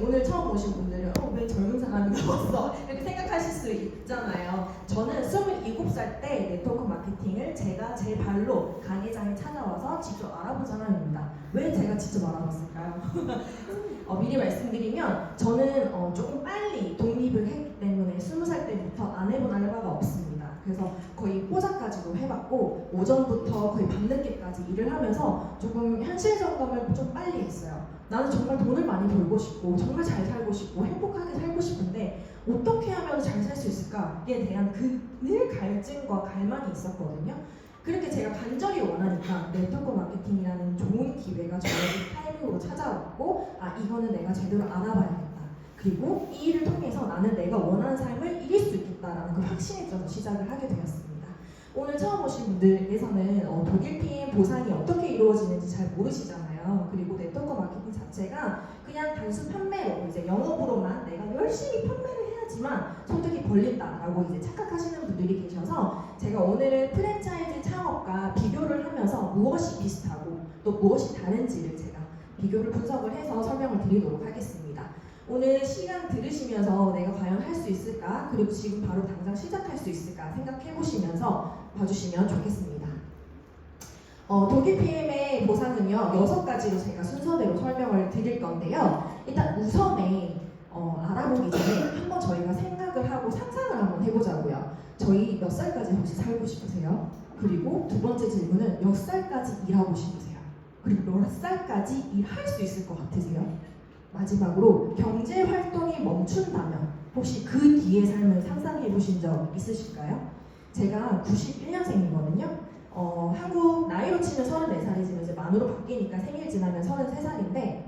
오늘 처음 오신 분들은 왜 젊은 사람이 나왔어? 이렇게 생각하실 수 있잖아요. 저는 27살 때 네트워크 마케팅을 제가 제 발로 강의장에 찾아와서 직접 알아본 사람입니다. 왜 제가 직접 알아봤을까요? 미리 말씀드리면 저는 조금 빨리 독립을 했기 때문에 20살 때부터 안 해본 알바가 없습니다. 그래서 거의 뽀짝까지도 해봤고 오전부터 거의 밤늦게까지 일을 하면서 조금 현실 점검을 좀 빨리 했어요. 나는 정말 돈을 많이 벌고 싶고 정말 잘 살고 싶고 행복하게 살고 싶은데 어떻게 하면 잘 살 수 있을까에 대한 늘 갈증과 갈망이 있었거든요. 그렇게 제가 간절히 원하니까 네트워크 마케팅이라는 좋은 기회가 저에게 타이밍으로 찾아왔고 이거는 내가 제대로 알아봐야겠다. 그리고 이 일을 통해서 나는 내가 원하는 삶을 이길 수 있겠다라는 그 확신이 들어서 시작을 하게 되었습니다. 오늘 처음 오신 분들께서는 독일 PM 보상이 어떻게 이루어지는지 잘 모르시잖아요. 그리고 네트워크 마케팅 자체가 그냥 단순 판매로 이제 영업으로만 내가 열심히 판매를 해야지만 소득이 벌린다라고 이제 착각하시는 분들이 계셔서 제가 오늘은 프랜차이즈 창업과 비교를 하면서 무엇이 비슷하고 또 무엇이 다른지를 제가 비교를 분석을 해서 설명을 드리도록 하겠습니다. 오늘 시간 들으시면서 내가 과연 할 수 있을까? 그리고 지금 바로 당장 시작할 수 있을까? 생각해 보시면서 봐주시면 좋겠습니다. 독일 PM의 보상은요 6가지로 제가 순서대로 설명을 드릴 건데요. 일단 우선에 알아보기 전에 한번 저희가 생각을 하고 상상을 한번 해보자고요. 저희 몇 살까지 혹시 살고 싶으세요? 그리고 두 번째 질문은 몇 살까지 일하고 싶으세요? 그리고 몇 살까지 일할 수 있을 것 같으세요? 마지막으로 경제 활동이 멈춘다면 혹시 그 뒤의 삶을 상상해 보신 적 있으실까요? 제가 91년생이거든요. 한국 나이로 치면 34살이지만 이제 만으로 바뀌니까 생일 지나면 33살인데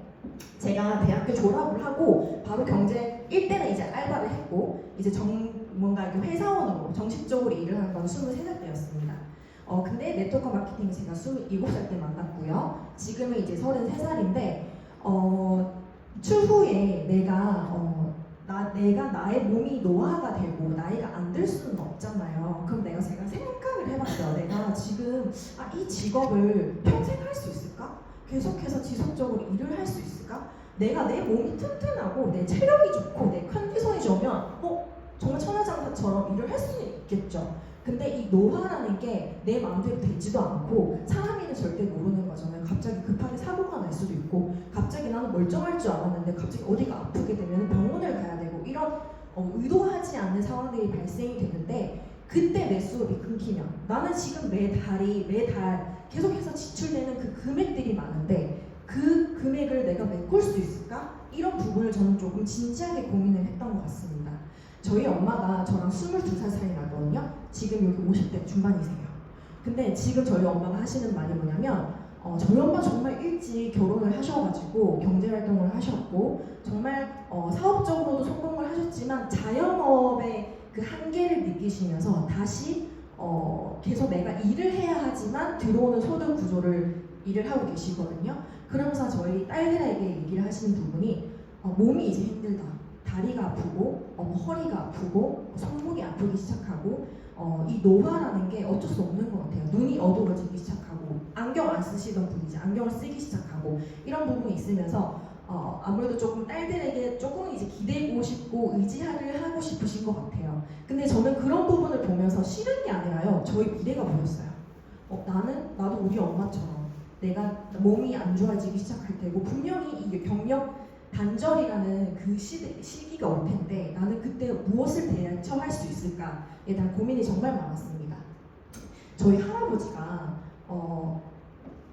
제가 대학교 졸업을 하고 바로 경제 일때는 이제 알바를 했고 이제 뭔가 이렇게 회사원으로 정식적으로 일을 한 건 23살 때였습니다. 근데 네트워크 마케팅 제가 27살 때 만났고요. 지금은 이제 33살인데 추후에 내가 나의 몸이 노화가 되고 나이가 안 들 수는 없잖아요. 그럼 제가 생각을 해봤어요. 내가 지금 이 직업을 평생 할 수 있을까? 계속해서 지속적으로 일을 할 수 있을까? 내가 내 몸이 튼튼하고 내 체력이 좋고 내 컨디션이 좋으면 정말 천하장사처럼 일을 할 수는 있겠죠. 근데 이 노화라는 게 내 마음대로 되지도 않고 사람이는 절대 모르는 거잖아요. 갑자기 급하게 사고가 날 수도 있고 갑자기 나는 멀쩡할 줄 알았는데 갑자기 어디가 아프게 되면 병원을 가야 되고 이런 의도하지 않는 상황들이 발생이 되는데 그때 내 수업이 끊기면 나는 지금 매달 계속해서 지출되는 그 금액들이 많은데 그 금액을 내가 메꿀 수 있을까? 이런 부분을 저는 조금 진지하게 고민을 했던 것 같습니다. 저희 엄마가 저랑 22살 차이 나거든요. 지금 여기 50대 중반이세요. 근데 지금 저희 엄마가 하시는 말이 뭐냐면 저희 엄마 정말 일찍 결혼을 하셔가지고 경제활동을 하셨고 정말 사업적으로도 성공을 하셨지만 자영업의 그 한계를 느끼시면서 다시 계속 내가 일을 해야 하지만 들어오는 소득 구조를 일을 하고 계시거든요. 그러면서 저희 딸들에게 얘기를 하시는 부분이 몸이 이제 힘들다. 다리가 아프고 허리가 아프고 손목이 아프기 시작하고 이 노화라는 게 어쩔 수 없는 것 같아요. 눈이 어두워지기 시작하고 안경 안 쓰시던 분이 이제 안경을 쓰기 시작하고 이런 부분이 있으면서 아무래도 조금 딸들에게 조금 이제 기대고 싶고 의지를 하고 싶으신 것 같아요. 근데 저는 그런 부분을 보면서 싫은 게 아니라요. 저희 미래가 보였어요. 나도 우리 엄마처럼 내가 몸이 안 좋아지기 시작할 테고 분명히 이게 경력 단절이라는 그 시기가 올 텐데 나는 그때 무엇을 대처할 수 있을까에 대한 고민이 정말 많았습니다. 저희 할아버지가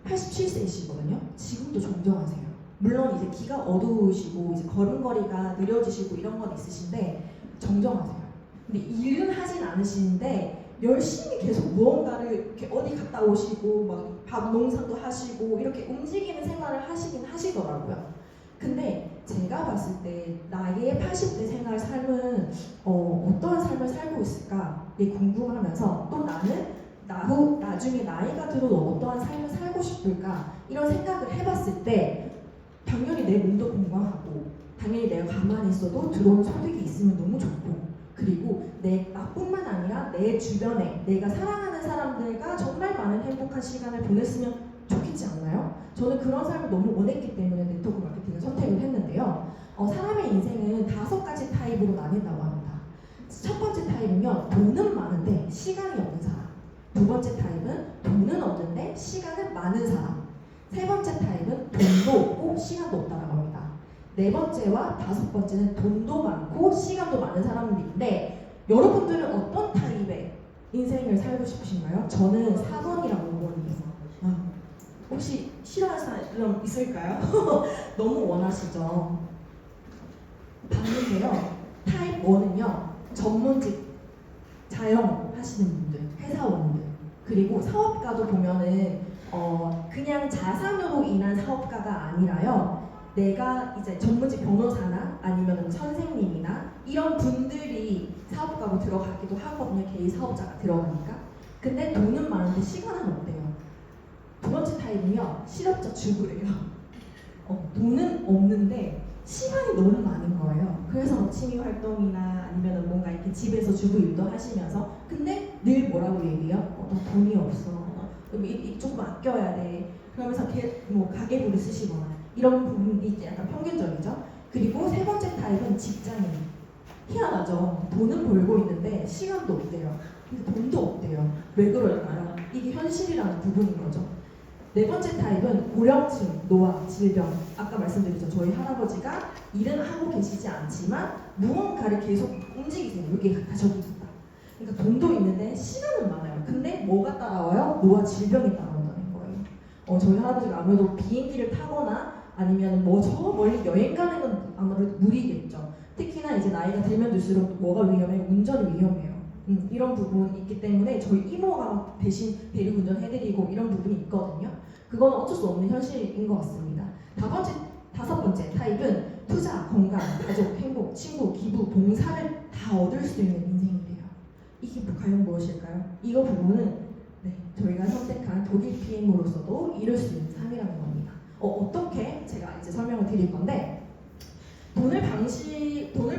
87세이시거든요. 지금도 정정하세요. 물론 이제 기가 어두우시고 이제 걸음걸이가 느려지시고 이런 건 있으신데 정정하세요. 근데 일은 하진 않으시는데 열심히 계속 무언가를 이렇게 어디 갔다 오시고 막 밥 농사도 하시고 이렇게 움직이는 생활을 하시긴 하시더라고요. 근데 제가 봤을 때 나의 80대 생활 삶은 어떠한 삶을 살고 있을까에 궁금하면서 또 나는 나중에 나이가 들어도 어떠한 삶을 살고 싶을까 이런 생각을 해봤을 때 당연히 내 몸도 건강하고 당연히 내가 가만히 있어도 들어오는 소득이 있으면 너무 좋고 그리고 나뿐만 아니라 내 주변에 내가 사랑하는 사람들과 정말 많은 행복한 시간을 보냈으면 좋겠다. 좋지 않나요? 저는 그런 삶을 너무 원했기 때문에 네트워크 마케팅을 선택을 했는데요. 사람의 인생은 5가지 타입으로 나뉜다고 합니다. 첫 번째 타입은요, 돈은 많은데 시간이 없는 사람. 두 번째 타입은 돈은 없는데 시간은 많은 사람. 세 번째 타입은 돈도 없고 시간도 없다라고 합니다. 네 번째와 다섯 번째는 돈도 많고 시간도 많은 사람들인데, 여러분들은 어떤 타입의 인생을 살고 싶으신가요? 저는 4번이라고 보거든요. 혹시 싫어하는 사람 있을까요? 너무 원하시죠? 봤는데요. 타입 1은요. 전문직 자영 하시는 분들, 회사원들, 그리고 사업가도 보면은 그냥 자산으로 인한 사업가가 아니라요. 내가 이제 전문직 변호사나 아니면 선생님이나 이런 분들이 사업가로 들어가기도 하거든요. 개인 사업자가 들어가니까. 근데 돈은 많은데 시간은 없대요. 두 번째 타입은요. 실업자 주부래요. 돈은 없는데 시간이 너무 많은 거예요. 그래서 뭐 취미 활동이나 아니면 뭔가 이렇게 집에서 주부 일도 하시면서, 근데 늘 뭐라고 얘기해요? 나 돈이 없어. 조금 아껴야 돼. 그러면서 뭐 가계부를 쓰시거나 이런 부분이 이제 약간 평균적이죠. 그리고 세 번째 타입은 직장인. 희한하죠. 돈은 벌고 있는데 시간도 없대요. 근데 돈도 없대요. 왜 그럴까요? 이게 현실이라는 부분인 거죠. 네 번째 타입은 고령층, 노화, 질병. 아까 말씀드렸죠. 저희 할아버지가 일은 하고 계시지 않지만 무언가를 계속 움직이세요. 여기 저기 있다. 그러니까 돈도 있는데 시간은 많아요. 근데 뭐가 따라와요? 노화, 질병이 따라온다는 거예요. 저희 할아버지가 아무래도 비행기를 타거나 아니면 뭐 저 멀리 여행 가는 건 아무래도 무리겠죠. 특히나 이제 나이가 들면 들수록 뭐가 위험해요? 운전이 위험해요. 이런 부분이 있기 때문에 저희 이모가 대신 대리운전 해드리고 이런 부분이 있거든요. 그건 어쩔 수 없는 현실인 것 같습니다. 다섯 번째 타입은 투자, 건강, 가족, 행복, 친구, 기부, 봉사를 다 얻을 수 있는 인생이래요. 이게 과연 무엇일까요? 이거 부분은 저희가 선택한 독일 PM으로서도 이룰 수 있는 삶이라는 겁니다. 어떻게 제가 이제 설명을 드릴 건데, 돈을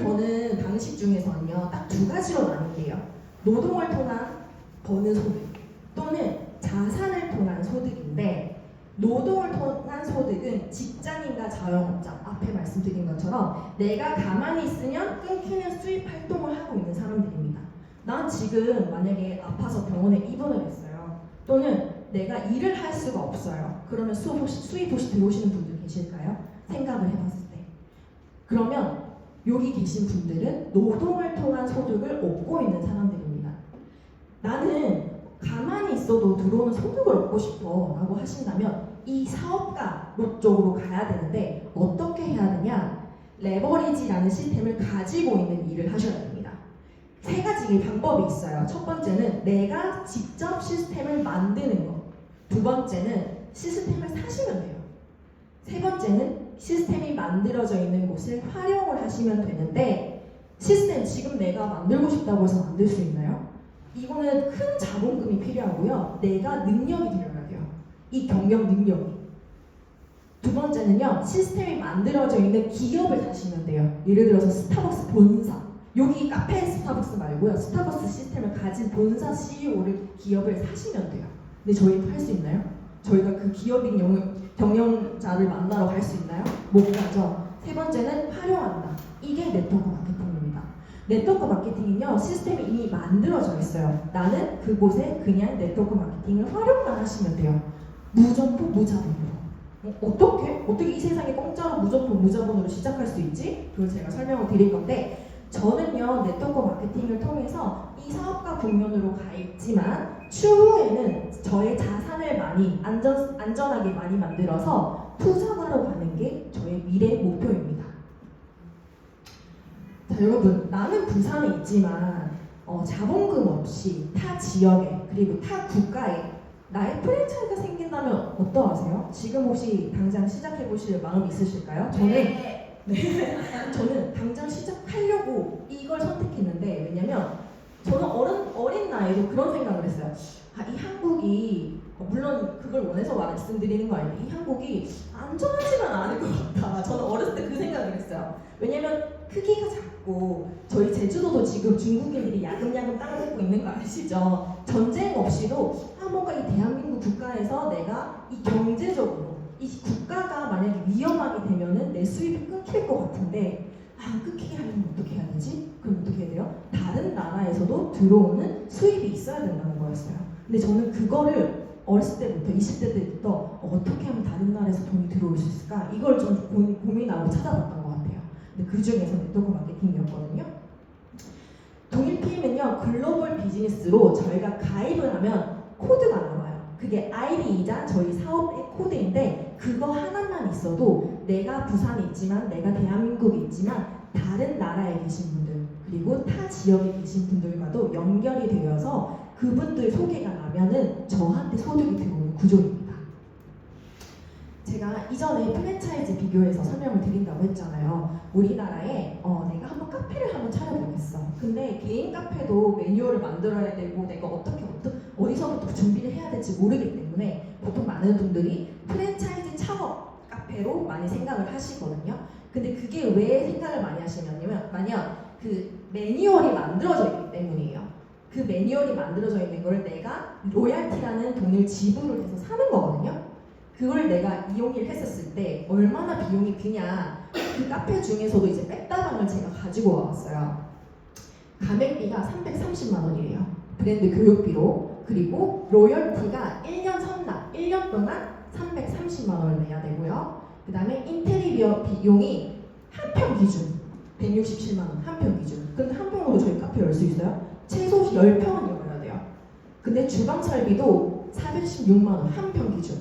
버는 방식 중에서는요, 딱 2가지로 나눌게요. 노동을 통한 버는 소득 또는 자산을 통한 소득인데, 노동을 통한 소득은 직장인과 자영업자, 앞에 말씀드린 것처럼 내가 가만히 있으면 끊기는 수입 활동을 하고 있는 사람들입니다. 난 지금 만약에 아파서 병원에 입원을 했어요. 또는 내가 일을 할 수가 없어요. 그러면 수입 혹시 들어오시는 분들 계실까요? 생각을 해봤을 때. 그러면 여기 계신 분들은 노동을 통한 소득을 얻고 있는 사람들입니다. 나는 가만히 있어도 들어오는 소득을 얻고 싶어 라고 하신다면 이 사업가 쪽으로 가야 되는데, 어떻게 해야 되냐? 레버리지라는 시스템을 가지고 있는 일을 하셔야 됩니다. 3가지 방법이 있어요. 첫 번째는 내가 직접 시스템을 만드는 것. 두 번째는 시스템을 사시면 돼요. 세 번째는 시스템이 만들어져 있는 곳을 활용을 하시면 되는데, 시스템 지금 내가 만들고 싶다고 해서 만들 수 있나요? 이거는 큰 자본금이 필요하고요. 내가 능력이 필요해야 돼요. 이 경영 능력이. 두 번째는요. 시스템이 만들어져 있는 기업을 사시면 돼요. 예를 들어서 스타벅스 본사. 여기 카페 스타벅스 말고요. 스타벅스 시스템을 가진 본사 CEO를 기업을 사시면 돼요. 근데 저희는 할 수 있나요? 저희가 그 기업인 경영자를 만나러 갈 수 있나요? 못 가죠. 세 번째는 활용한다. 이게 네트워크 마케팅입니다. 네트워크 마케팅은요, 시스템이 이미 만들어져 있어요. 나는 그곳에 그냥 네트워크 마케팅을 활용만 하시면 돼요. 무점포, 무자본으로. 어떻게 이 세상에 공짜로 무점포, 무자본으로 시작할 수 있지? 그걸 제가 설명을 드릴 건데, 저는요, 네트워크 마케팅을 통해서 이 사업가 국면으로 가 있지만 추후에는 저의 자산을 많이 안전하게 많이 만들어서 투자하러 가는 게 저의 미래 목표입니다. 자, 여러분, 나는 부산에 있지만 자본금 없이 타 지역에 그리고 타 국가에 나의 프랜차이즈가 생긴다면 어떠하세요? 지금 혹시 당장 시작해 보실 마음이 있으실까요? 저는 당장 시작하려고 이걸 선택했는데, 왜냐면 저는 어린 나이에도 그런 생각을 했어요. 이 한국이, 물론 그걸 원해서 말씀드리는 거 아니에요. 이 한국이 안전하지는 않을 것 같다. 저는 어렸을 때 그 생각을 했어요. 왜냐면 크기가 작고, 저희 제주도도 지금 중국인들이 야금야금 땅 뜯고 있는 거 아시죠? 전쟁 없이도 뭔가 이 대한민국 그 국가에서 내가 이 경제적으로 이 국가가 만약에 위험하게 되면은 내 수입이 끊길 것 같은데 끊기게 하려면 어떻게 해야 되지? 그럼 어떻게 해야 돼요? 다른 나라에서도 들어오는 수입이 있어야 된다는 거였어요. 근데 저는 그거를 어렸을 때부터 20대 때부터 어떻게 하면 다른 나라에서 돈이 들어올 수 있을까? 이걸 좀 고민하고 찾아봤던 것 같아요. 근데 그 중에서 네트워크 마케팅이었거든요. 독일팀은요 글로벌 비즈니스로 저희가 가입을 하면 코드가 나와요. 그게 아이디이자 저희 사업의 코드인데 그거 하나만 있어도 내가 부산에 있지만 내가 대한민국에 있지만 다른 나라에 계신 분들 그리고 타 지역에 계신 분들과도 연결이 되어서 그분들 소개가 나면은 저한테 소득이 들어오는 구조입니다. 제가 이전에 프랜차이즈 비교해서 설명을 드린다고 했잖아요. 우리나라에 내가 한번 카페를 한번 차려보겠어. 근데 개인 카페도 매뉴얼을 만들어야 되고 내가 어디서부터 준비를 해야 될지 모르기 때문에 보통 많은 분들이 프랜차이즈 창업 카페로 많이 생각을 하시거든요. 근데 그게 왜 생각을 많이 하시냐면 만약 그 매뉴얼이 만들어져 있기 때문이에요. 그 매뉴얼이 만들어져 있는 걸 내가 로얄티라는 돈을 지불을 해서 사는 거거든요. 그걸 내가 이용을 했었을 때 얼마나 비용이 드냐. 그 카페 중에서도 이제 백다방을 제가 가지고 와봤어요. 가맹비가 330만 원이래요. 브랜드 교육비로. 그리고 로열티가 1년 선납, 1년 동안 330만 원을 내야 되고요. 그 다음에 인테리어 비용이 한 평 기준 167만 원, 한 평 기준. 근데 한 평으로 저희 카페 열 수 있어요? 최소 10평은 열어야 돼요. 근데 주방 설비도 416만 원, 한 평 기준.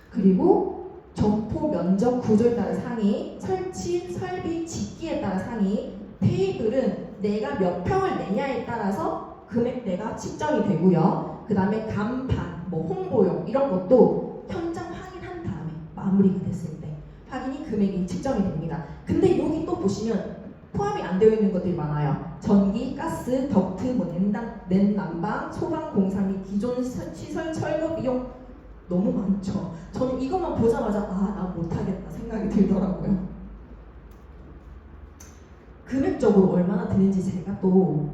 그리고 점포 면적 구조에 따라 상위, 설치, 설비, 짓기에 따라 상위, 테이블은 내가 몇 평을 내냐에 따라서 금액대가 측정이 되고요. 그 다음에 간판, 홍보용 이런 것도 현장 확인한 다음에 마무리가 됐을 때 확인이 금액이 측정이 됩니다. 근데 여기 또 보시면 포함이 안 되어 있는 것들이 많아요. 전기, 가스, 덕트, 난방, 소방, 공사 및 기존 시설 철거 비용 너무 많죠. 저는 이것만 보자마자 나 못하겠다 생각이 들더라고요. 금액적으로 얼마나 드는지 제가 또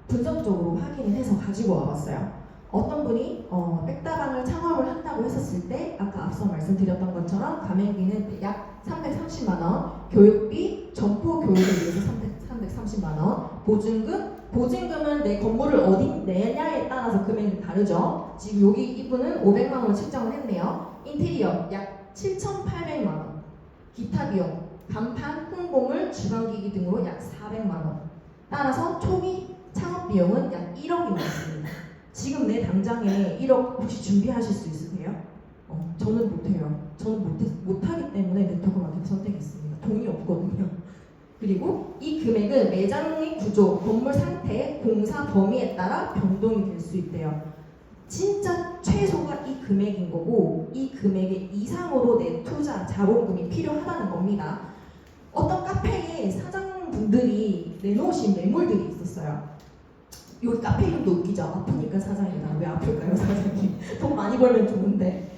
분석적으로 확인을 해서 가지고 와봤어요. 어떤 분이 백다방을 창업을 한다고 했었을 때 아까 앞서 말씀드렸던 것처럼 가맹비는 약 330만 원, 교육비, 점포 교육을 위해서 330만 원, 보증금은 내 건물을 어디 내냐에 따라서 금액이 다르죠. 지금 여기 이분은 500만 원을 책정을 했네요. 인테리어 약 7,800만 원, 기타 비용, 간판, 홍보물, 주방기기 등으로 약 400만 원. 따라서 초기 창업 비용은 약 1억이 나왔습니다. 지금 내 당장에 1억 혹시 준비하실 수 있으세요? 저는 못해요. 저는 못하기 때문에 네트워크 마케팅 선택했습니다. 돈이 없거든요. 그리고 이 금액은 매장의 구조, 건물 상태, 공사 범위에 따라 변동이 될 수 있대요. 진짜 최소가 이 금액인 거고 이 금액의 이상으로 내 투자, 자본금이 필요하다는 겁니다. 어떤 카페에 사장분들이 내놓으신 매물들이 있었어요. 여기 카페 이름도 웃기죠? 아프니까 사장이다. 왜 아플까요, 사장님? 돈 많이 벌면 좋은데.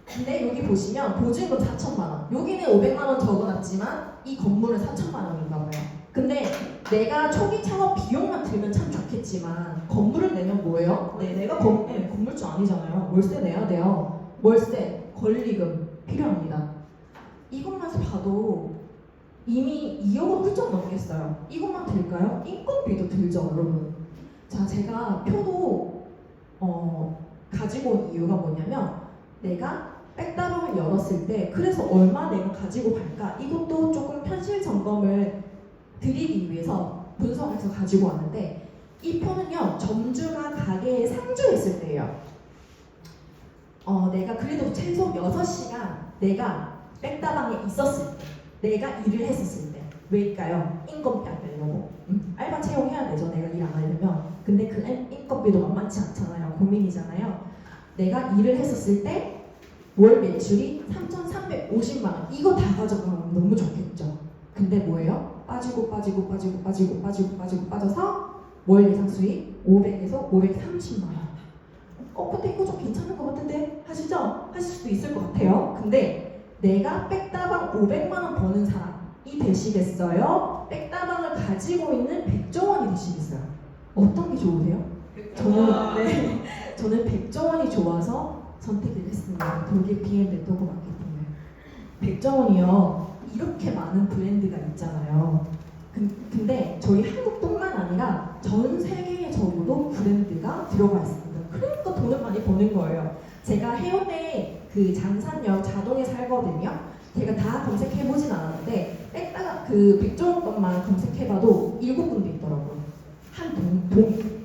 근데 여기 보시면 보증금 4천만 원. 여기는 500만 원 적어놨지만 이 건물은 4천만 원인가 봐요. 근데 내가 초기 창업 비용만 들면 참 좋겠지만 건물을 내면 뭐예요? 내가 건물주 아니잖아요. 월세 내야 돼요. 월세, 권리금 필요합니다. 이것만 봐도 이미 2억은 훌쩍 넘겠어요. 이것만 들까요? 인건비도 들죠, 여러분. 자, 제가 표도 가지고 온 이유가 뭐냐면 내가 백다방을 열었을 때 그래서 얼마 내가 가지고 갈까? 이것도 조금 현실 점검을 드리기 위해서 분석해서 가지고 왔는데 이 표는요, 점주가 가게에 상주했을 때예요. 내가 그래도 최소 6시간 내가 백다방에 있었을 때, 내가 일을 했었을 때. 왜일까요? 인건비 안 내려고. 알바 채용해야 되죠, 내가 일 안 하려면. 근데 그 인건비도 만만치 않잖아요. 고민이잖아요. 내가 일을 했었을 때 월 매출이 3,350만 원. 이거 다 가져가면 너무 좋겠죠. 근데 뭐예요? 빠져서 월 예상 수익 500에서 530만 원. 근데 이거 좀 괜찮은 것 같은데? 하시죠? 하실 수도 있을 것 같아요. 근데 내가 백다방 500만 원 버는 사람이 되시겠어요? 백다방을 가지고 있는 백종원이 되시겠어요? 어떤 게 좋으세요? 저는 백종원이 좋아서 선택을 했습니다. 독일 PM 네트워크 마케팅을. 백종원이요. 이렇게 많은 브랜드가 있잖아요. 근데 저희 한국뿐만 아니라 전 세계적으로도 브랜드가 들어가 있습니다. 그러니까 돈을 많이 버는 거예요. 제가 해운대 그 장산역 자동에 살거든요. 제가 다 검색해보진 않았는데 뺐다가 그 백종원 것만 검색해봐도 7군데 있더라고요. 한 동이.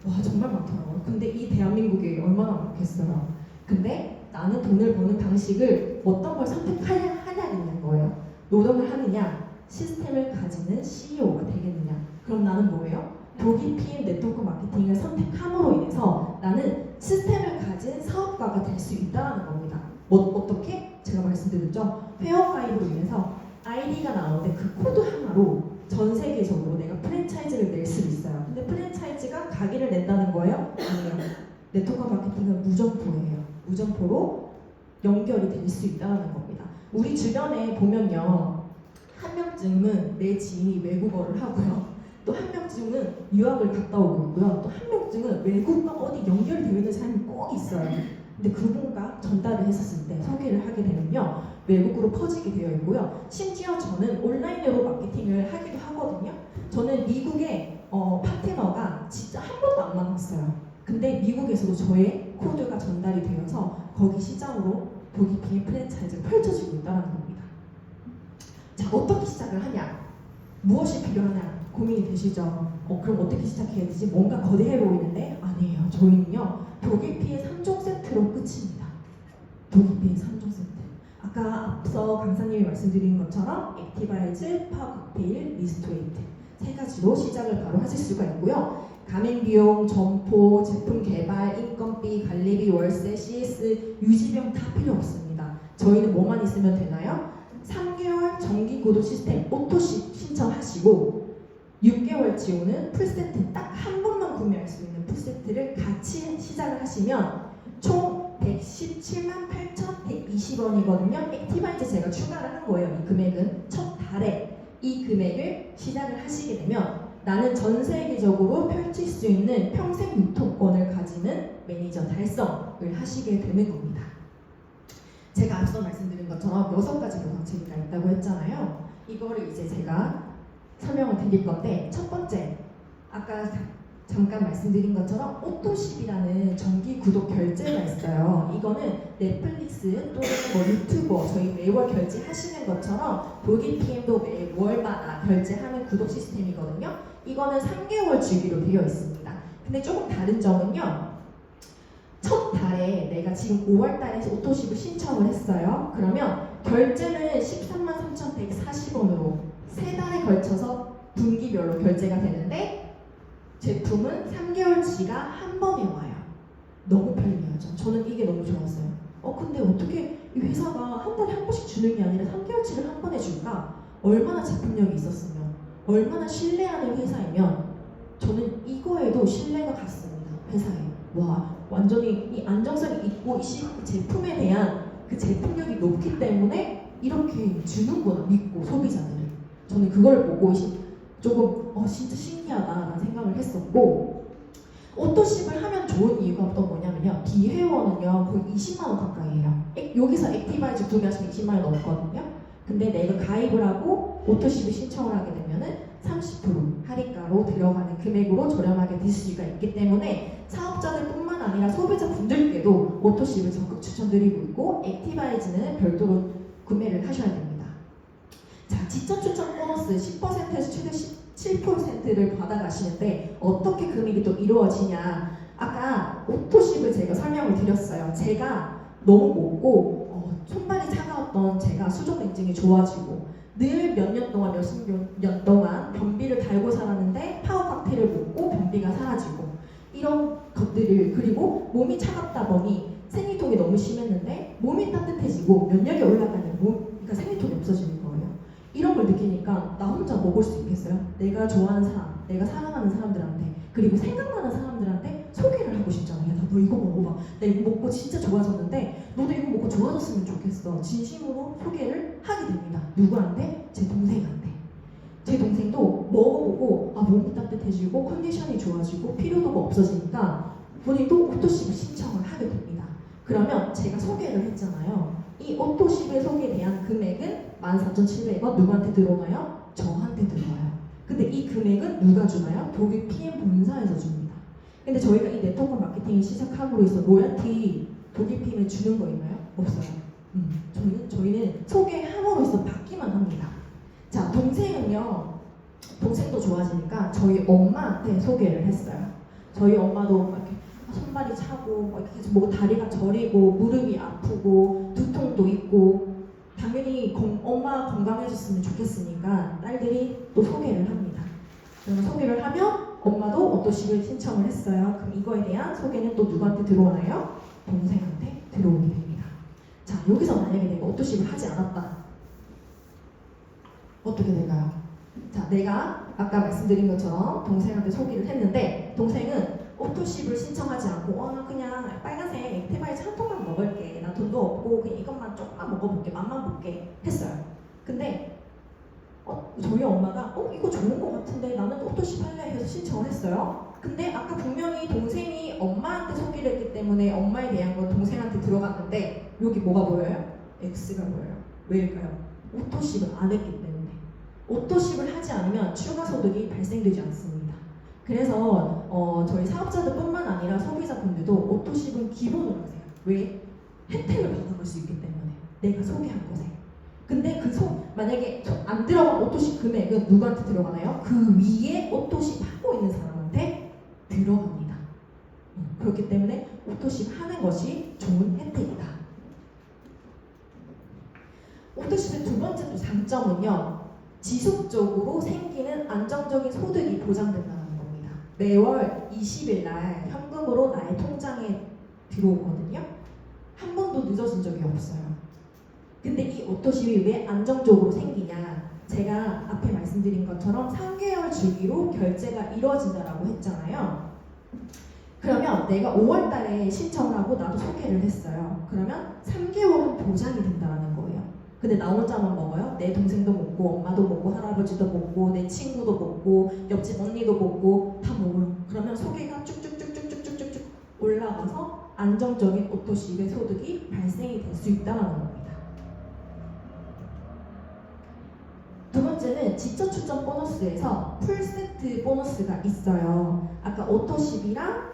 와 정말 많더라고요. 근데 이 대한민국에 얼마나 많겠어요. 근데 나는 돈을 버는 방식을 어떤 걸 선택하냐는 거예요. 노동을 하느냐, 시스템을 가지는 CEO가 되겠느냐. 그럼 나는 뭐예요? 독일 PM 네트워크 마케팅을 선택함으로 인해서 나는 시스템을 가진 사업가가 될 수 있다는 겁니다. 어떻게? 제가 말씀드렸죠. 회원 가입으로 인해서 아이디가 나오는데 그 코드 하나로 전 세계적으로 내가 프랜차이즈를 낼 수 있어요. 근데 프랜차이즈가 가게를 낸다는 거예요? 아니에요. 네트워크 마케팅은 무점포예요. 무점포로 연결이 될 수 있다는 겁니다. 우리 주변에 보면요. 한 명쯤은 내 지인이 외국어를 하고요. 또 한 명쯤은 유학을 갔다 오고 있고요. 또 한 명쯤은 외국과 어디 연결이 되어 있는 사람이 꼭 있어요. 근데 그분과 전달을 했었을 때 소개를 하게 되면요. 외국으로 퍼지게 되어 있고요. 심지어 저는 온라인으로 마케팅을 하기도 하거든요. 저는 미국의 파트너가 진짜 한 번도 안 만났어요. 근데 미국에서도 저의 코드가 전달이 되어서 거기 시장으로 독일 PM 프랜차이즈를 펼쳐지고 있다는 겁니다. 자, 어떻게 시작을 하냐? 무엇이 필요하냐? 고민이 되시죠? 그럼 어떻게 시작해야 되지? 뭔가 거대해 보이는데 아니에요. 저희는요. 독일 PM 3종 세트로 끝입니다. 독일 PM 3종 세트. 아까 앞서 강사님이 말씀드린 것처럼 액티바이즈, 파워 칵테일, 리스토레이트 세 가지로 시작을 바로 하실 수가 있고요. 가맹 비용, 점포, 제품 개발, 인건비, 관리비, 월세, CS, 유지비용 다 필요 없습니다. 저희는 뭐만 있으면 되나요? 3개월 정기 구독 시스템 오토십 신청하시고 6개월 지원은 풀세트 딱 한 번만 구매할 수 있는 풀세트를 같이 시작을 하시면 총 117만 8,120원이거든요. 액티바이즈 제가 추가를 한 거예요. 이 금액은 첫 달에 이 금액을 시작을 하시게 되면 나는 전 세계적으로 펼칠 수 있는 평생 유통권을 가지는 매니저 달성을 하시게 되는 겁니다. 제가 앞서 말씀드린 것처럼 6가지 보상체계가 있다고 했잖아요. 이거를 이제 제가 설명을 드릴 건데 첫 번째, 아까 잠깐 말씀드린 것처럼 오토십이라는 정기 구독 결제가 있어요. 이거는 넷플릭스 또는 뭐 유튜버 저희 매월 결제하시는 것처럼 독일 PM도 매월마다 결제하는 구독 시스템이거든요. 이거는 3개월 주기로 되어 있습니다. 근데 조금 다른 점은요. 첫 달에 내가 지금 5월 달에 오토십을 신청을 했어요. 그러면 결제는 13만 3,140원으로 3달에 걸쳐서 분기별로 결제가 되는데 제품은 3개월치가 한 번에 와요. 너무 편리하죠. 저는 이게 너무 좋았어요. 근데 어떻게 이 회사가 한 달에 한 번씩 주는 게 아니라 3개월치를 한 번에 줄까? 얼마나 제품력이 있었으면, 얼마나 신뢰하는 회사이면 저는 이거에도 신뢰가 갔습니다. 회사에. 와, 완전히 이 안정성이 있고 이 제품에 대한 그 제품력이 높기 때문에 이렇게 주는구나 믿고 소비자들을. 저는 그걸 보고 조금 진짜 신기하다라는 생각을 했었고 오토십을 하면 좋은 이유가 또 뭐냐면요. 비회원은요 거의 20만 원 가까이에요. 여기서 액티바이즈 구매하시면 20만 원 넘거든요. 근데 내가 가입을 하고 오토십을 신청을 하게 되면은 30% 할인가로 들어가는 금액으로 저렴하게 드실 수가 있기 때문에 사업자들뿐만 아니라 소비자분들께도 오토십을 적극 추천드리고 있고 액티바이즈는 별도로 구매를 하셔야 됩니다. 자, 지점 추천 보너스 10%에서 최대 17%를 받아가시는데 어떻게 금액이 또 이루어지냐. 아까 오토십을 제가 설명을 드렸어요. 제가 너무 먹고 손발이 차가웠던 제가 수족 냉증이 좋아지고 늘 몇 년 동안 몇십 년 동안 변비를 달고 살았는데 파워 칵테일을 먹고 변비가 사라지고 이런 것들을 그리고 몸이 차갑다 보니 생리통이 너무 심했는데 몸이 따뜻해지고 면역이 올라가는 그러니까 생리통이 없어지는 거예요. 이런 걸 느끼니까 나 혼자 먹을 수 있겠어요? 내가 좋아하는 사람, 내가 사랑하는 사람들한테 그리고 생각나는 사람들한테 소개를 하고 싶잖아요. 너 이거 먹어봐. 나 이거 먹고 진짜 좋아졌는데 너도 이거 먹고 좋아졌으면 좋겠어. 진심으로 소개를 하게 됩니다. 누구한테? 제 동생한테. 제 동생도 먹어보고 몸이 따뜻해지고 컨디션이 좋아지고 피로도가 없어지니까 본인도 오토십을 신청을 하게 됩니다. 그러면 제가 소개를 했잖아요. 이 오토십의 소개에 대한 금액은 14,700원 누구한테 들어오나요? 저한테 들어와요. 근데 이 금액은 누가 주나요? 독일 PM 본사에서 줍니다. 근데 저희가 이 네트워크 마케팅을 시작함으로써 로열티 독일 PM에 주는 거 있나요? 없어요. 저희는 소개함으로써 받기만 합니다. 자, 동생도 좋아지니까 저희 엄마한테 소개를 했어요. 저희 엄마도 막 이렇게 손발이 차고 막 이렇게 뭐 다리가 저리고 무릎이 아프고 두통도 있고 당연히 엄마 건강해졌으면 좋겠으니까 딸들이 또 소개를 합니다. 그러면 소개를 하면 엄마도 오토십을 신청을 했어요. 그럼 이거에 대한 소개는 또 누구한테 들어오나요? 동생한테 들어오게 됩니다. 자, 여기서 만약에 내가 오토십을 하지 않았다. 어떻게 될까요? 자, 내가 아까 말씀드린 것처럼 동생한테 소개를 했는데 동생은 오토십을 신청하지 않고 나 그냥 빨간색 액티바이즈 한 통만 먹을게. 나 돈도 없고 그냥 이것만 조금만 먹어볼게. 맛만 볼게 했어요. 근데 저희 엄마가 이거 좋은 거 같은데 나는 오토십 할래 해서 신청을 했어요. 근데 아까 분명히 동생이 엄마한테 소개를 했기 때문에 엄마에 대한 건 동생한테 들어갔는데 여기 뭐가 보여요? X가 보여요. 왜일까요? 오토십을 안 했기 때문에. 오토십을 하지 않으면 추가 소득이 발생되지 않습니다. 그래서 저희 사업자들뿐만 아니라 소비자분들도 오토십은 기본으로 하세요. 왜? 혜택을 받아갈 수 있기 때문에. 내가 소개한 것에. 근데 만약에 안 들어간 오토십 금액은 누구한테 들어가나요? 그 위에 오토십 하고 있는 사람한테 들어갑니다. 그렇기 때문에 오토십 하는 것이 좋은 혜택이다. 오토십의 두 번째 또 장점은요. 지속적으로 생기는 안정적인 소득이 보장된다는 겁니다. 매월 20일 날 현금으로 나의 통장에 들어오거든요. 한 번도 늦어진 적이 없어요. 근데 이 오토십이 왜 안정적으로 생기냐? 제가 앞에 말씀드린 것처럼 3개월 주기로 결제가 이루어진다라고 했잖아요. 그러면 내가 5월 달에 신청을 하고 나도 소개를 했어요. 그러면 3개월은 보장이 된다는 거예요. 근데 나 혼자만 먹어요? 내 동생도 먹고 엄마도 먹고 할아버지도 먹고 내 친구도 먹고 옆집 언니도 먹고 다 먹어요. 그러면 소개가 쭉쭉쭉쭉쭉쭉쭉 올라가서 안정적인 오토십의 소득이 발생이 될 수 있다는 겁니다. 두 번째는 지쳐 추천 보너스에서 풀세트 보너스가 있어요. 아까 오토십이랑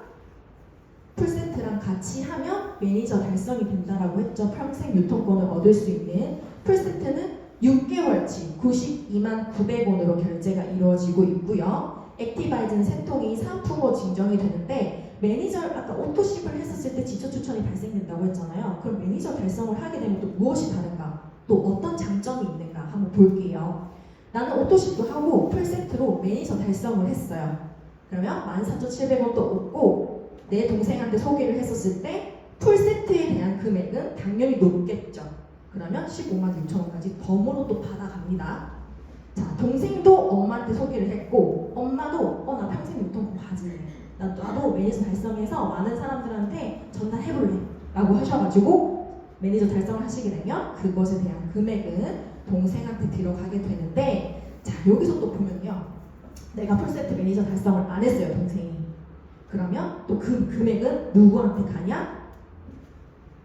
풀세트랑 같이 하면 매니저 달성이 된다라고 했죠. 평생 유통권을 얻을 수 있는 풀세트는 6개월치 92만 900원으로 결제가 이루어지고 있고요. 액티바이즈는 3통이 3% 증정이 되는데 매니저 아까 오토십을 했었을 때 지쳐 추천이 발생된다고 했잖아요. 그럼 매니저 달성을 하게 되면 또 무엇이 다른가? 또 어떤 장점이 있는가 한번 볼게요. 나는 오토십도 하고 풀세트로 매니저 달성을 했어요. 그러면 14,700원도 얻고 내 동생한테 소개를 했었을 때 풀세트에 대한 금액은 당연히 높겠죠. 그러면 15만 6천원까지 덤으로 또 받아갑니다. 자, 동생도 엄마한테 소개를 했고 엄마도 나 평생 유통권 가질래. 나도 매니저 달성해서 많은 사람들한테 전달해볼래 라고 하셔가지고 매니저 달성을 하시게 되면 그것에 대한 금액은 동생한테 들어가게 되는데 자, 여기서 또 보면요. 내가 풀세트 매니저 달성을 안 했어요, 동생이. 그러면 또 그 금액은 누구한테 가냐?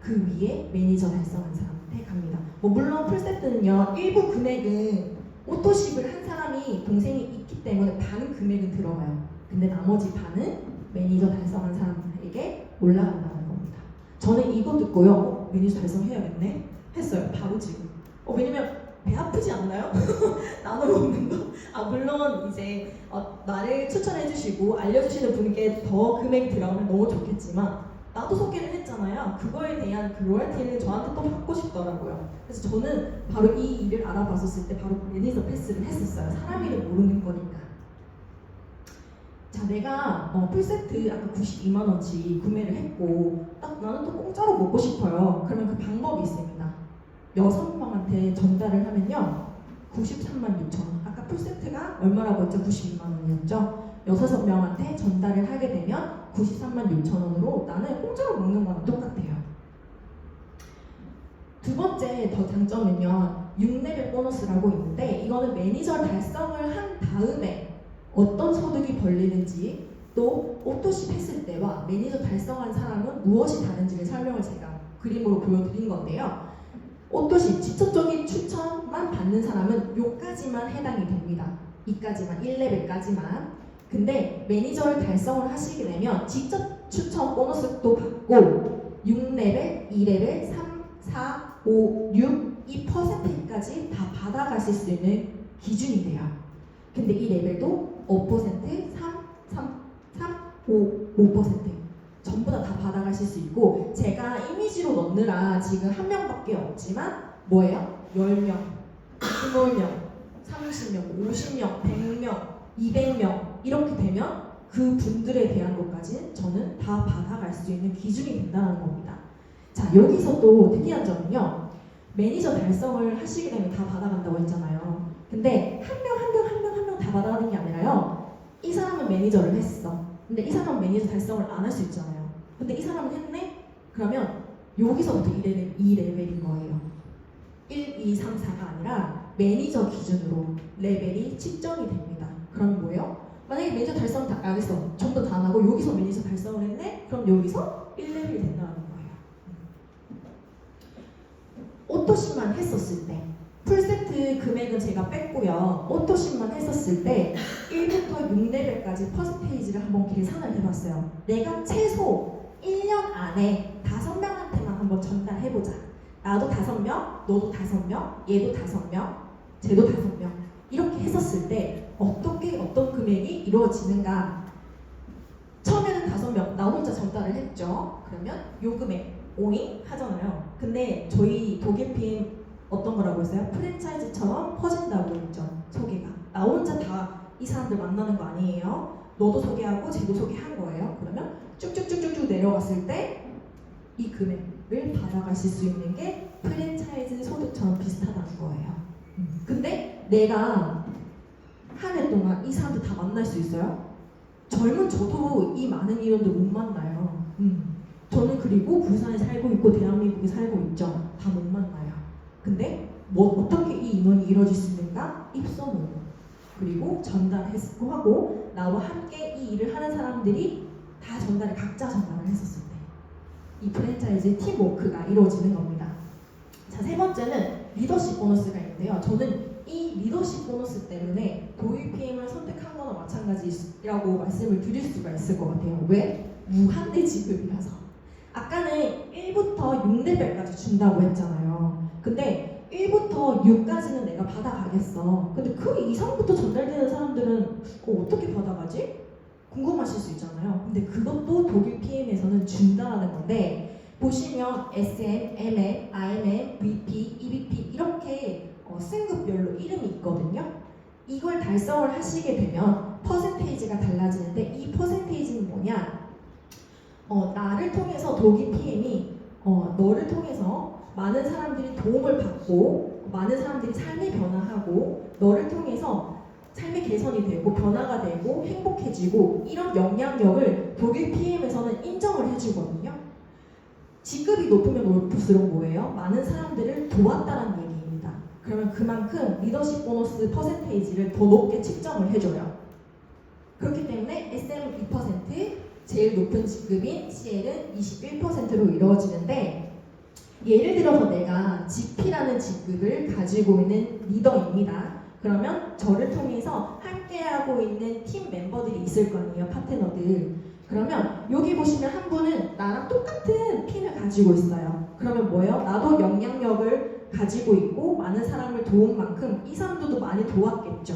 그 위에 매니저 달성한 사람한테 갑니다. 물론 풀세트는요. 일부 금액은 오토십을 한 사람이 동생이 있기 때문에 반 금액은 들어가요. 근데 나머지 반은 매니저 달성한 사람에게 올라간다는 겁니다. 저는 이거 듣고요. 매니저 달성해야겠네 했어요. 바로 지금. 왜냐면 배 아프지 않나요? 나눠 먹는 거. 물론 이제 나를 추천해주시고 알려주시는 분께 더 금액이 들어가면 너무 좋겠지만 나도 소개를 했잖아요. 그거에 대한 그 로열티는 저한테 또 받고 싶더라고요. 그래서 저는 바로 이 일을 알아봤었을 때 바로 매니저 패스를 했었어요. 사람 일을 모르는 거니까. 자, 내가 풀세트 아까 92만원치 구매를 했고 나는 또 공짜로 먹고 싶어요. 그러면 그 방법이 있습니다. 6명한테 전달을 하면요 93만 6천원. 아까 풀세트가 얼마라고 했죠? 92만원이었죠? 6명한테 전달을 하게 되면 93만 6천원으로 나는 공짜로 먹는 거랑 똑같아요. 두 번째 더 장점은요 6레벨 보너스라고 있는데 이거는 매니저 달성을 한 다음에 어떤 소득이 벌리는지 또 오토십 했을 때와 매니저 달성한 사람은 무엇이 다른지를 설명을 제가 그림으로 보여드린 건데요. 어떠시 직접적인 추천만 받는 사람은 요까지만 해당이 됩니다. 이까지만, 1레벨까지만. 근데 매니저를 달성을 하시게 되면 직접 추천 보너스도 받고 6레벨, 2레벨, 3, 4, 5, 6 이 퍼센테이지까지 다 받아가실 수 있는 기준이 돼요. 근데 이 레벨도 5%, 5% 전부 다 받아가실 수 있고, 제가 이미지로 넣느라 지금 한 명밖에 없지만 뭐예요? 10명, 20명, 30명, 50명, 100명, 200명 이렇게 되면 그 분들에 대한 것까지는 저는 다 받아갈 수 있는 기준이 된다는 겁니다. 자, 여기서 또 특이한 점은요. 매니저 달성을 하시게 되면 다 받아간다고 했잖아요. 근데 한 명 다 받아가는 게 아니라요. 이 사람은 매니저를 했어. 근데 이 사람은 매니저 달성을 안 할 수 있잖아요. 근데 이 사람은 했네? 그러면 여기서부터 2레벨인 거예요. 1, 2, 3, 4가 아니라 매니저 기준으로 레벨이 측정이 됩니다. 그럼 뭐예요? 만약에 매니저 달성 다 안 했어. 전부 다 안 하고 여기서 매니저 달성을 했네? 그럼 여기서 1레벨이 된다는 거예요. 오토십만 했었을 때 풀세트 금액은 제가 뺐고요. 오토십만 했었을 때 1부터 6레벨까지 퍼센테이지를 한번 계산을 해봤어요. 내가 최소 1년 안에 5명한테만 한번 전달해보자. 나도 5명, 너도 5명, 얘도 5명, 쟤도 5명 이렇게 했었을 때 어떤 금액이 이루어지는가. 처음에는 5명, 나 혼자 전달을 했죠. 그러면 요 금액 오잉 하잖아요. 근데 저희 독일팀 어떤 거라고 했어요? 프랜차이즈처럼 퍼진다고 했죠. 소개가. 나 혼자 다 이 사람들 만나는 거 아니에요. 너도 소개하고 쟤도 소개한 거예요. 그러면 쭉쭉쭉쭉 내려갔을 때 이 금액을 받아가실 수 있는 게 프랜차이즈 소득처럼 비슷하다는 거예요. 근데 내가 한 해 동안 이 사람들 다 만날 수 있어요? 젊은 저도 이 많은 인원들 못 만나요. 저는 그리고 부산에 살고 있고 대한민국에 살고 있죠. 다 못 만나요. 근데 뭐 어떻게 이 인원이 이루어질 수 있는가? 입소문 그리고 전달했고 하고 나와 함께 이 일을 하는 사람들이 다 각자 전달을 했었을 때 이 프랜차이즈 팀워크가 이루어지는 겁니다. 자, 세 번째는 리더십 보너스가 있는데요. 저는 이 리더십 보너스 때문에 도입 PM을 선택한 거나 마찬가지라고 말씀을 드릴 수가 있을 것 같아요. 왜? 무한대 지급이라서. 아까는 1부터 6레벨까지 준다고 했잖아요. 근데 1부터 6까지는 내가 받아가겠어. 근데 그 이상부터 전달되는 사람들은 어떻게 받아가지? 궁금하실 수 있잖아요. 근데 그것도 독일 PM에서는 준다는 건데 보시면 SM, MM, IMM, VP, EVP 이렇게 승급별로 이름이 있거든요. 이걸 달성을 하시게 되면 퍼센테이지가 달라지는데 이 퍼센테이지는 뭐냐? 나를 통해서 독일 PM이 너를 통해서 많은 사람들이 도움을 받고 많은 사람들이 삶이 변화하고 너를 통해서 삶의 개선이 되고 변화가 되고 행복해지고 이런 영향력을 독일 PM에서는 인정을 해주거든요. 직급이 높으면 높을수록 뭐예요? 많은 사람들을 도왔다는 얘기입니다. 그러면 그만큼 리더십 보너스 퍼센테이지를 더 높게 측정을 해줘요. 그렇기 때문에 SM은 2%, 제일 높은 직급인 CL은 21%로 이루어지는데 예를 들어서 내가 GP라는 직급을 가지고 있는 리더입니다. 그러면 저를 통해서 함께하고 있는 팀 멤버들이 있을 거 아니에요, 파트너들. 그러면 여기 보시면 한 분은 나랑 똑같은 핀을 가지고 있어요. 그러면 뭐예요? 나도 영향력을 가지고 있고 많은 사람을 도운 만큼 이 사람들도 많이 도왔겠죠.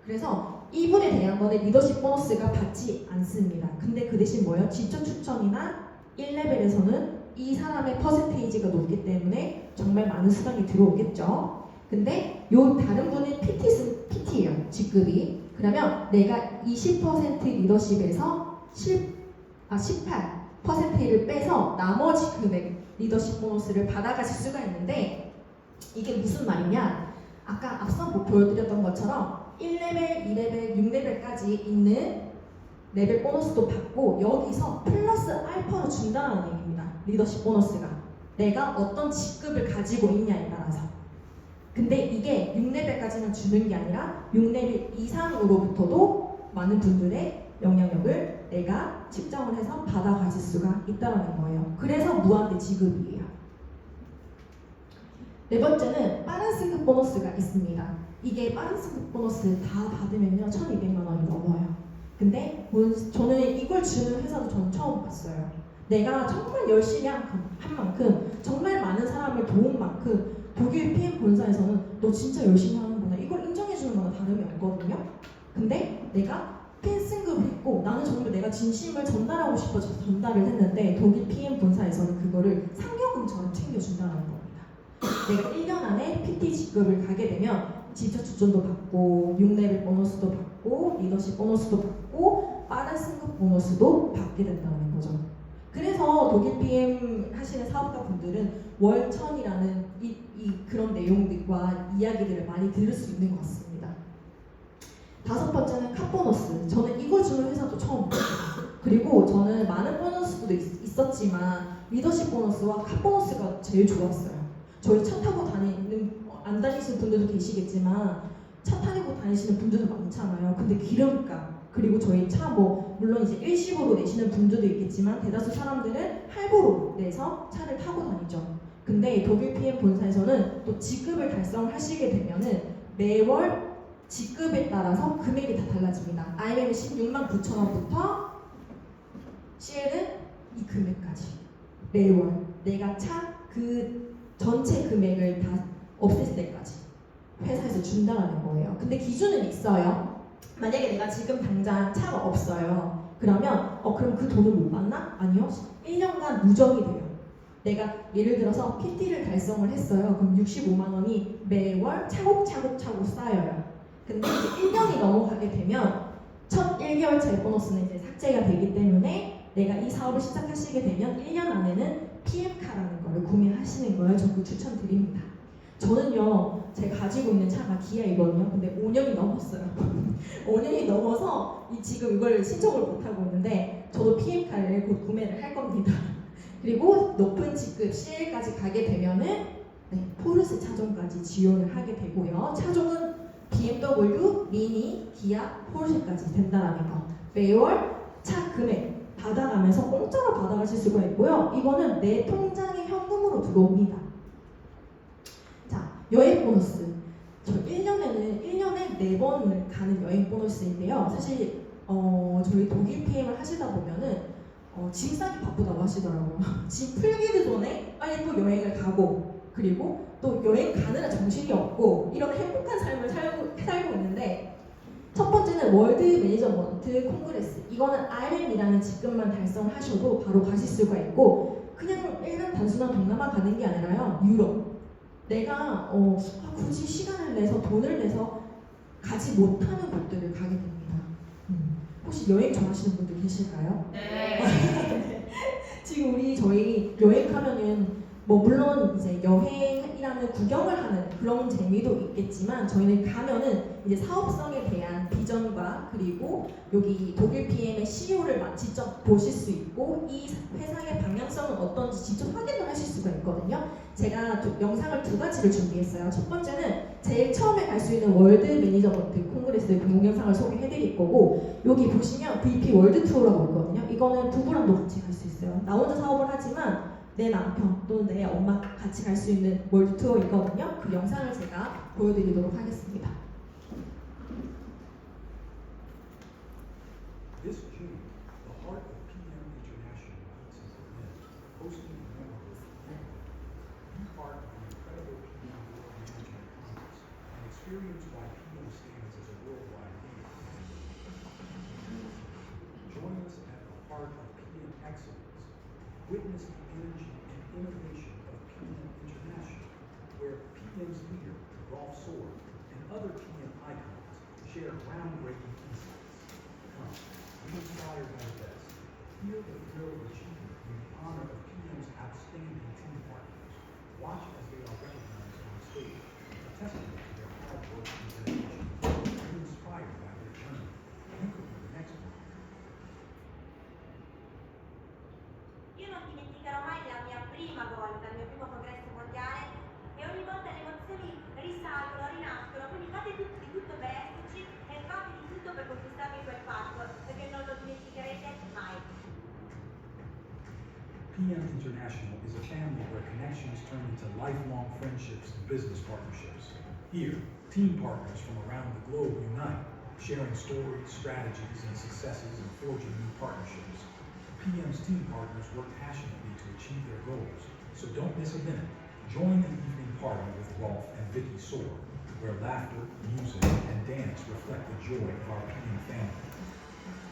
그래서 이분에 대한 거는 리더십 보너스가 받지 않습니다. 근데 그 대신 뭐예요? 직접 추천이나 1레벨에서는 이 사람의 퍼센테이지가 높기 때문에 정말 많은 수당이 들어오겠죠. 근데 요 다른 분은 PT예요. 직급이. 그러면 내가 20% 리더십에서 18%를 빼서 나머지 금액 리더십 보너스를 받아가실 수가 있는데 이게 무슨 말이냐? 아까 앞서 보여드렸던 것처럼 1레벨, 2레벨, 6레벨까지 있는 레벨 보너스도 받고 여기서 플러스 알파로 준다는 얘기입니다. 리더십 보너스가 내가 어떤 직급을 가지고 있냐에 따라서. 근데 이게 6레벨까지만 주는 게 아니라 6레벨 이상으로부터도 많은 분들의 영향력을 내가 측정을 해서 받아가실 수가 있다는 거예요. 그래서 무한대 지급이에요. 네 번째는 빠른 승급 보너스가 있습니다. 이게 빠른 승급 보너스 다 받으면요 1,200만 원이 넘어요. 근데 저는 이걸 주는 회사도 저는 처음 봤어요. 내가 정말 열심히 한 만큼 정말 많은 사람을 도운 만큼 독일 PM 본사에서는 너 진짜 열심히 하는구나 이걸 인정해주는 거나 다름이 없거든요. 근데 내가 팬 승급을 했고 나는 정말 내가 진심을 전달하고 싶어서 전달을 했는데 독일 PM 본사에서는 그거를 상여금처럼 챙겨준다는 겁니다. 내가 1년 안에 PT 직급을 가게 되면 지적 추천도 받고 6레벨 보너스도 받고 리더십 보너스도 받고 빠른 승급 보너스도 받게 된다는 거죠. 그래서 독일 PM 하시는 사업가 분들은 월천이라는 그런 내용들과 이야기들을 많이 들을 수 있는 것 같습니다. 다섯 번째는 카 보너스. 저는 이걸 주는 회사도 처음 봤어요. 그리고 저는 많은 보너스도 있었지만 리더십 보너스와 카 보너스가 제일 좋았어요. 저희 차 타고 안 다니시는 분들도 계시겠지만 차 타고 다니시는 분들도 많잖아요. 근데 기름값 그리고 저희 차 물론 이제 일시불로 내시는 분들도 있겠지만 대다수 사람들은 할부로 내서 차를 타고 다니죠. 근데 독일 PM 본사에서는 또 직급을 달성하시게 되면은 매월 직급에 따라서 금액이 다 달라집니다. IMM은 16만 9천 원부터 CL은 이 금액까지 매월 내가 차 그 전체 금액을 다 없앨 때까지 회사에서 준다는 거예요. 근데 기준은 있어요. 만약에 내가 지금 당장 차가 없어요. 그러면 그럼 그 돈을 못 받나? 아니요. 1년간 누적이 돼요. 내가 예를 들어서 PT를 달성을 했어요. 그럼 65만 원이 매월 차곡차곡 쌓여요. 근데 이제 1년이 넘어가게 되면 첫 1개월차의 보너스는 이제 삭제가 되기 때문에 내가 이 사업을 시작하시게 되면 1년 안에는 PM카라는 거를 구매하시는 걸 적극 추천드립니다. 저는요, 제가 가지고 있는 차가 기아이거든요. 근데 5년이 넘었어요. 5년이 넘어서 지금 이걸 신청을 못하고 있는데 저도 PM카를 곧 구매를 할 겁니다. 그리고 높은 직급 CL까지 가게 되면은 포르쉐 차종까지 지원을 하게 되고요. 차종은 BMW, 미니, 기아, 포르쉐까지 된다는 거. 매월 차 금액 받아가면서 공짜로 받아가실 수가 있고요. 이거는 내 통장에 현금으로 들어옵니다. 자, 여행 보너스. 저 1년에 4번을 가는 여행 보너스인데요. 사실 저희 독일 PM을 하시다 보면은 짐 싸기 바쁘다고 하시더라고요. 짐 풀기도 전에 빨리 또 여행을 가고 그리고 또 여행 가느라 정신이 없고 이런 행복한 삶을 살고 있는데 첫 번째는 월드 매니저먼트 콩그레스. 이거는 RM이라는 직급만 달성하셔도 바로 가실 수가 있고 그냥 일반 단순한 동남아 가는 게 아니라요. 유럽. 내가 굳이 시간을 내서 돈을 내서 가지 못하는 곳들을 가게 됩니다. 혹시 여행 좋아하시는 분들 계실까요? 네. 지금 저희 여행 가면은 물론 이제 여행이라는 구경을 하는 그런 재미도 있겠지만 저희는 가면은 이제 사업성에 대한 비전과 그리고 여기 독일 PM의 CEO를 직접 보실 수 있고 이 회사의 방향성은 어떤지 직접 확인을 하실 수가 있거든요. 제가 영상을 2가지를 준비했어요. 첫 번째는 제일 처음에 갈 수 있는 월드 매니저먼트 콩그레스 동영상을 소개해드릴 거고 여기 보시면 VP 월드 투어라고 있거든요. 이거는 부부랑도 같이 갈 수 있어요. 나 혼자 사업을 하지만 내 남편 또는 내 엄마 같이 갈 수 있는 월드 투어이거든요. 그 영상을 제가 보여드리도록 하겠습니다. This June, the heart of PM International Hudson is hosting a memorable event. Be part of the incredible PM World Management Conference and experience why PM stands as a worldwide leader. Join us at the heart of PM excellence. Witness the energy and innovation of PM International, where PM's leader, Rolf Sword, and other PM icons share groundbreaking insights. Come, be inspired by the best. Feel the thrill of achievement and the honor of PM's outstanding team partners. Watch as they are recognized on stage, a testament to their hard work and dedication. Be inspired by their journey. You could be the next one. Io non dimenticherò mai la mia prima volta, il mio primo congresso mondiale e ogni volta le emozioni risalgono, rinascono, quindi fate tutti di tutto per esserci e fate di tutto per conquistarmi quel palco, perché non lo dimenticherete mai. PM International is a family where connections turn into lifelong friendships and business partnerships. Here, team partners from around the globe unite, sharing stories, strategies, and successes and forging new partnerships. PM's team partners work passionately to achieve their goals, so don't miss a minute. Join the evening party with Rolf and Vicky Soar, where laughter, music, and dance reflect the joy of our PM family.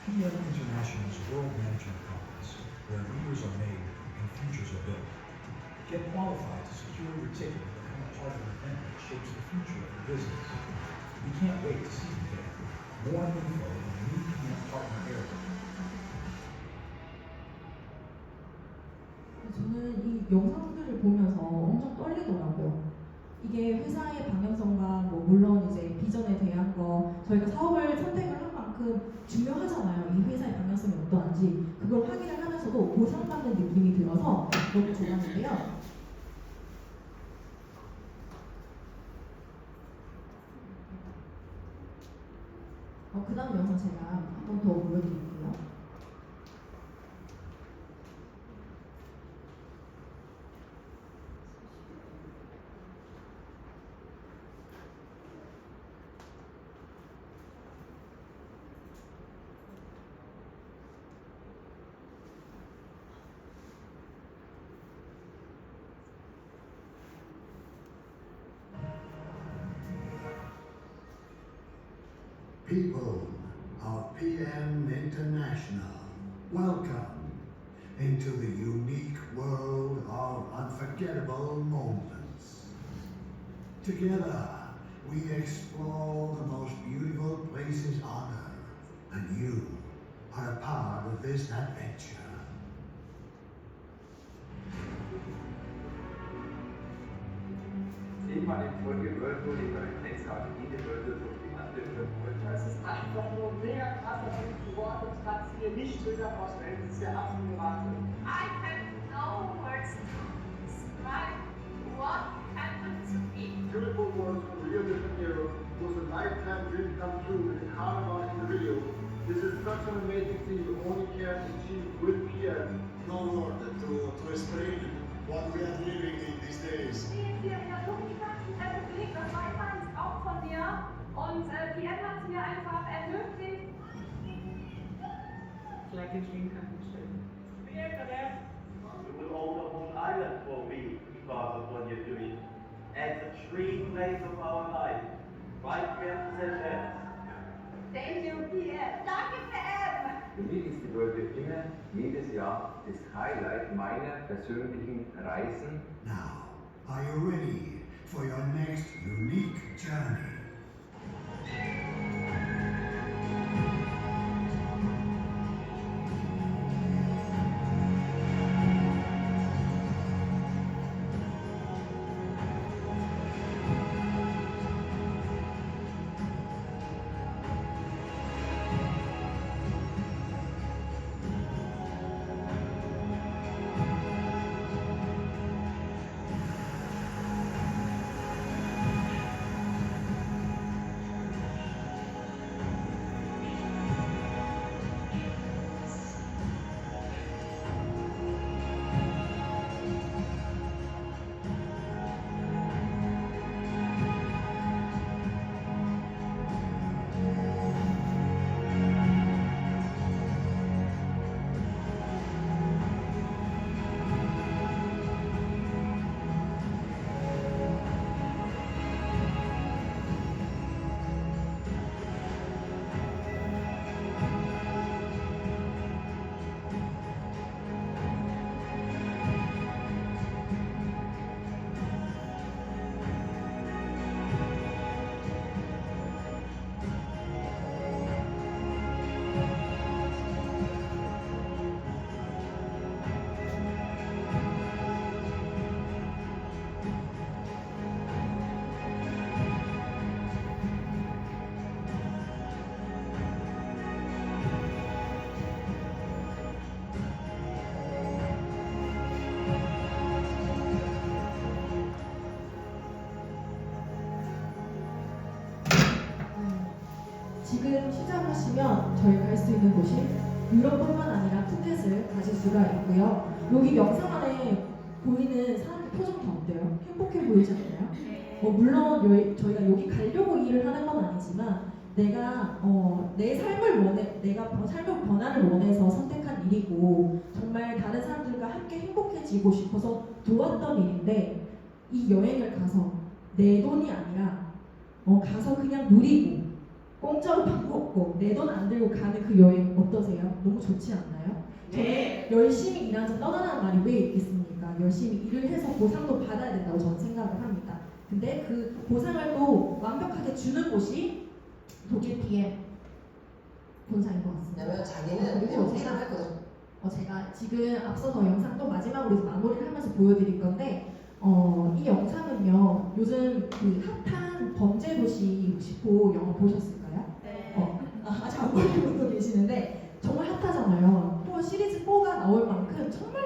PM International's World Management Conference, where leaders are made and futures are built. Get qualified to secure your ticket and become a part of an event that shapes the future of your business. We can't wait to see you there. More info in the new PM partner area. 저는 이 영상들을 보면서 엄청 떨리더라고요. 이게 회사의 방향성과 뭐 물론 이제 비전에 대한 거 저희가 사업을 선택을 한 만큼 중요하잖아요. 이 회사의 방향성이 어떠한지 그걸 확인을 하면서도 보상받는 느낌이 들어서 너무 좋았는데요. 그 다음 영상 제가 한 번 더 보여드릴게요. People of PM International, welcome into the unique world of unforgettable moments. Together, we explore the most beautiful places on earth, and you are a part of this adventure. Zehnmal in Folge World Tour die Qualitätsstrategie der World Tour Das ist einfach nur mega krass, das sind die Worte, ich kann es mir nicht schöner vorstellen, das ist der absolute Wahnsinn. I have no words to describe what happened to me. Beautiful words from Rio de Janeiro was a lifetime dream come true with the carnival in Rio. This is such an amazing thing you only can achieve with PM. No word to explain what we are living in these days. Hier in der Luftstadt bewegt, das Wi-Fi ist auch von mir und PM hat es mir einfach ermöglicht. Like a dream come true. It will own a whole island for me because of what you're doing. At the dream place of our life. Right here, Seychelles. Thank you, PM. Danke, PM. Für mich ist die World Tour immer jedes Jahr das Highlight meiner persönlichen Reisen. Now, are you ready for your next unique journey? 지금 시작하시면 저희가 할 수 있는 곳이 유럽뿐만 아니라 푸켓을 가실 수가 있고요. 여기 영상 안에 보이는 사람들 표정 다 어때요? 행복해 보이지 않나요? 물론 저희가 여기 가려고 일을 하는 건 아니지만 내가 내 삶을 내가 삶의 변화를 원해서 선택한 일이고 정말 다른 사람들과 함께 행복해지고 싶어서 도왔던 일인데 이 여행을 가서 내 돈이 아니라 가서 그냥 누리고 공짜로 밥 먹고 내 돈 안 들고 가는 그 여행 어떠세요? 너무 좋지 않나요? 저는 열심히 일하면서 떠나는 말이 왜 있겠습니까? 열심히 일을 해서 보상도 받아야 된다고 저는 생각을 합니다. 근데 그 보상을 또 완벽하게 주는 곳이 독일 PM 본사인 것 같습니다. 왜냐면 자기는 그리고 연기를 했거든. 제가 지금 앞서서 영상 또 마지막으로 이제 마무리를 하면서 보여드릴 건데 이 영상은요 요즘 그 핫한 범죄 도시 60호 영화 보셨을까요? 네. 아직 안 보신 분도 계시는데 정말 핫하잖아요. 또 시리즈 4가 나올 만큼 정말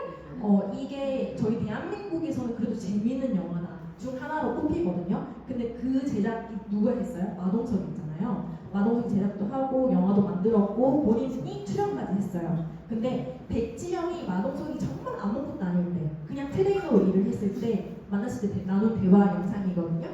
이게 저희 대한민국에서는 그래도 재미있는 영화 중 하나로 꼽히거든요. 근데 그 제작이 누가 했어요? 마동석 있잖아요. 마동석 제작도 하고 영화도 만들었고 본인이 출연까지 했어요. 근데 백지영이 마동석이 정말 아무것도 아닐 때 그냥 트레이너로 일을 했을 때 만났을 때 나눈 대화 영상이거든요.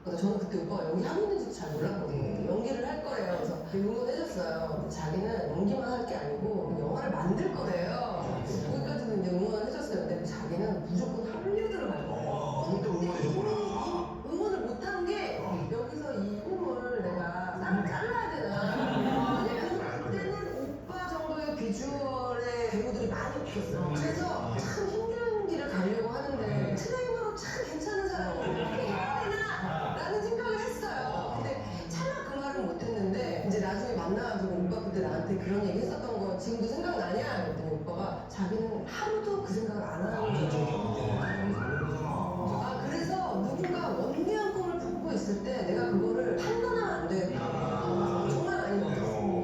그래서 저는 그때 오빠가 연기 하고 있는지도 잘 몰랐거든요. 연기를 할 거래요. 그래서 응원해줬어요. 근데 자기는 연기만 할 게 아니고 영화를 만들 거래요. 거기까지는 이제 응원을 해줬어요. 근데 자기는 무조건 할리우드를 갈 거예요. 응원을 못한 게 여기서 이 꿈을 내가 싹 잘라야 되나. 왜냐면 그때는 오빠 정도의 비주얼의 배우들이 많이 없었어요. 그래서 참 힘든 길을 가려고 하는데 트레이너로 참 괜찮은 사람을 어떻게 해야 되나 라는 생각을 했어요. 근데 차마 그 말을 못했는데 이제 나중에 만나가지고 오빠 그때 나한테 그런 얘기 했었던 거 지금도 생각나냐? 그랬더니 오빠가 자기는 하루도 그 생각을 안 하는 거죠. 그래서 누군가 원대한 꿈을 품고 있을 때 내가 그거를 판단하면 안 되겠다. 정말 많이 느꼈어요.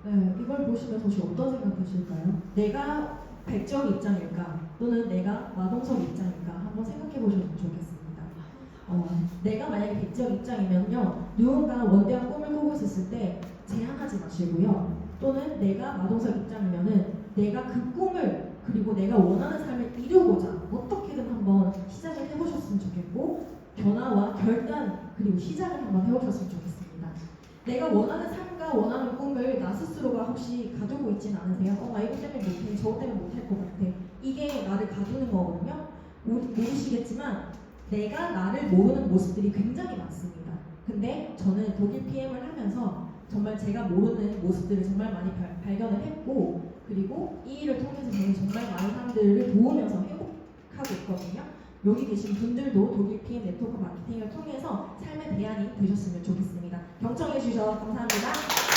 네, 이걸 보시면서 혹시 어떤 생각 드실까요? 내가 백지영 입장일까? 또는 내가 마동석 입장일까? 한번 생각해 보셨으면 좋겠습니다. 내가 만약에 백지영 입장이면요, 누군가 원대한 꿈을 꾸고 있었을 때 제한하지 마시고요. 또는 내가 마동석 입장이면은 내가 그 꿈을 그리고 내가 원하는 삶을 이루고자 어떻게든 한번 시작을 해보셨으면 좋겠고 변화와 결단 그리고 시작을 한번 해보셨으면 좋겠습니다. 내가 원하는 삶과 원하는 꿈을 나 스스로가 혹시 가두고 있진 않으세요? 나 이것 때문에 못해, 저것 때문에 못할 것 같아. 이게 나를 가두는 거거든요. 모르시겠지만 내가 나를 모르는 모습들이 굉장히 많습니다. 근데 저는 독일 PM을 하면서 정말 제가 모르는 모습들을 정말 많이 발견을 했고 그리고 이 일을 통해서 저는 정말 많은 사람들을 도우면서 행복하고 있거든요. 여기 계신 분들도 독일 PM 네트워크 마케팅을 통해서 삶의 대안이 되셨으면 좋겠습니다. 경청해 주셔서 감사합니다.